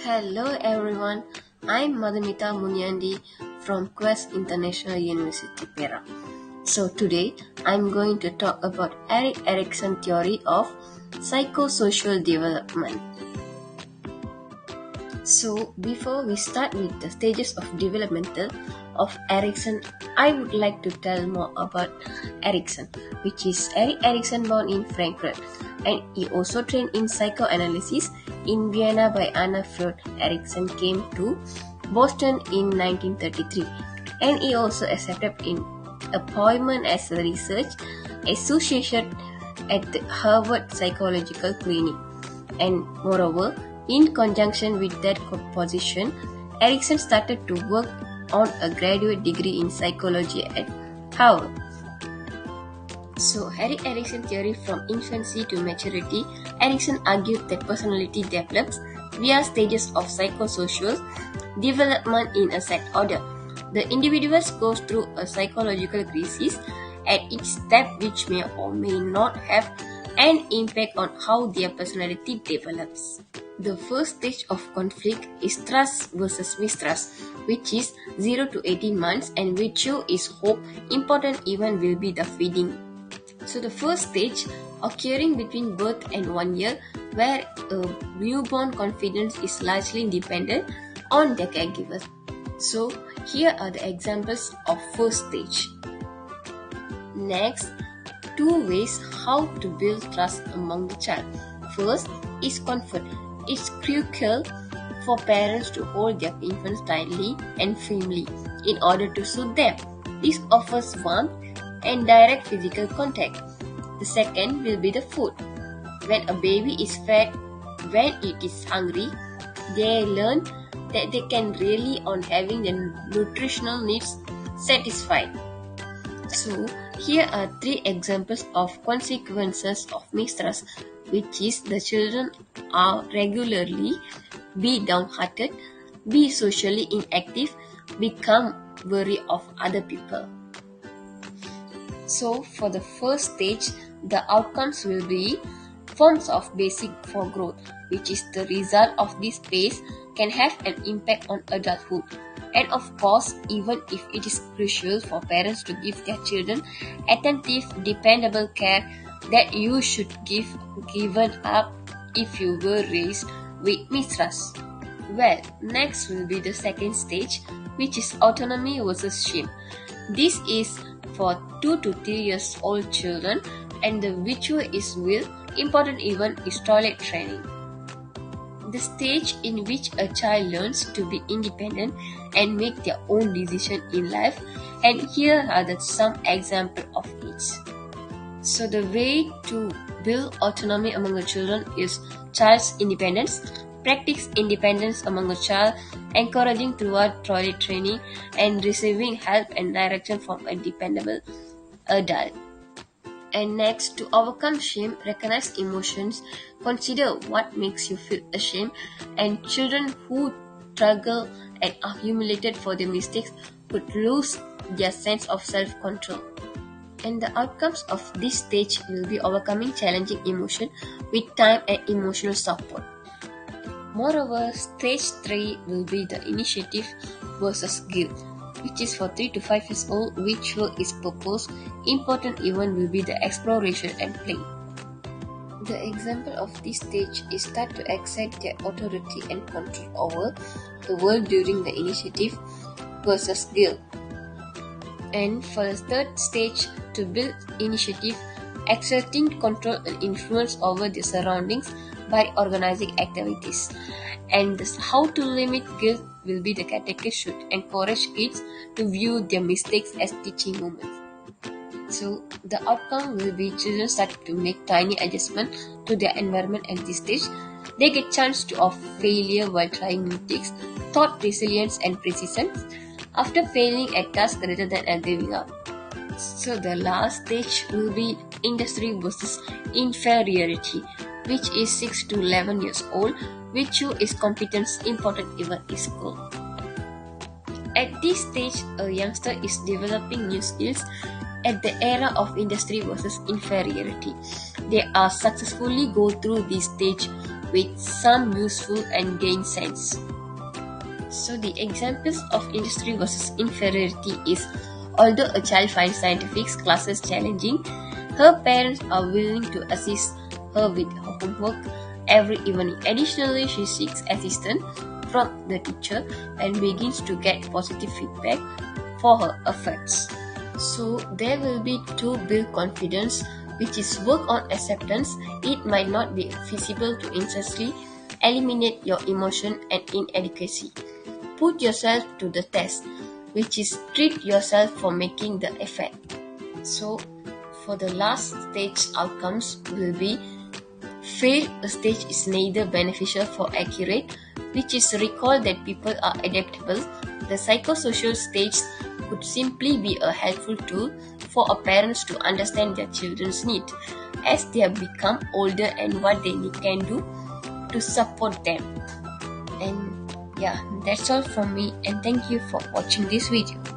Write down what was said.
Hello everyone, I'm Madhumita Munyandi from Quest International University, Pera. So today I'm going to talk about Erik Erickson theory of psychosocial development. So before we start with the stages of developmental of Erickson, I would like to tell more about Erickson, which is Erik Erickson born in Frankfurt, and he also trained in psychoanalysis in Vienna by Anna Freud. Erickson came to Boston in 1933, and he also accepted an appointment as a research associate at the Harvard Psychological Clinic, and moreover, in conjunction with that position, Erickson started to work on a graduate degree in psychology at Harvard. So, Erik Erickson theory from infancy to maturity, Erickson argued that personality develops via stages of psychosocial development in a set order. The individual goes through a psychological crisis at each step, which may or may not have an impact on how their personality develops. The first stage of conflict is trust versus mistrust, which is 0 to 18 months, and which is hope. Important event will be the feeding. So the first stage occurring between birth and 1 year, where a newborn confidence is largely dependent on the caregivers. So here are the examples of first stage. Next, 2 ways how to build trust among the child. First is comfort. It's crucial for parents to hold their infants tightly and firmly in order to soothe them. This offers warmth and direct physical contact. The second will be the food. When a baby is fed, when it is hungry, they learn that they can rely on having their nutritional needs satisfied. So, here are 3 examples of consequences of mistrust, which is the children are regularly be downhearted, be socially inactive, become wary of other people. So, for the first stage, the outcomes will be forms of basic for growth, which is the result of this phase can have an impact on adulthood. And of course, even if it is crucial for parents to give their children attentive, dependable care that you should give given up if you were raised with mistrust. Well, next will be the second stage, which is autonomy versus shame. This is for 2 to 3 years old children, and the virtue is will. Important event is toilet training. The stage in which a child learns to be independent and make their own decision in life, and here are some examples of each. So the way to build autonomy among the children is child's independence, practice independence among a child, encouraging throughout toilet training, and receiving help and direction from a dependable adult. And next, to overcome shame, recognize emotions, consider what makes you feel ashamed, and children who struggle and are humiliated for their mistakes could lose their sense of self-control. And the outcomes of this stage will be overcoming challenging emotion with time and emotional support. Moreover, stage 3 will be the initiative versus guilt, which is for 3 to 5 years old, which is purpose. Important event will be the exploration and play. The example of this stage is start to accept their authority and control over the world during the initiative versus guilt. And for the third stage, to build initiative, exerting control and influence over the surroundings by organizing activities. And how to limit guilt will be the catechist should encourage kids to view their mistakes as teaching moments. So the outcome will be children start to make tiny adjustments to their environment at this stage. They get chance to of failure while trying new things, thought resilience and precision after failing at tasks rather than giving up. So the last stage will be industry versus inferiority, which is 6 to 11 years old, which is competence. Important event is school. At this stage, a youngster is developing new skills at the era of industry versus inferiority. They are successfully go through this stage with some useful and gain sense. So the examples of industry versus inferiority is, although a child finds scientific classes challenging, her parents are willing to assist her with her homework every evening. Additionally, she seeks assistance from the teacher and begins to get positive feedback for her efforts. So there will be to build confidence, which is work on acceptance. It might not be feasible to instantly eliminate your emotion and inadequacy. Put yourself to the test, which is treat yourself for making the effort. So for the last stage outcomes will be failed stage is neither beneficial or accurate, which is recall that people are adaptable. The psychosocial stage could simply be a helpful tool for a parents to understand their children's need as they have become older and what they can do to support them. And yeah, that's all from me, and thank you for watching this video.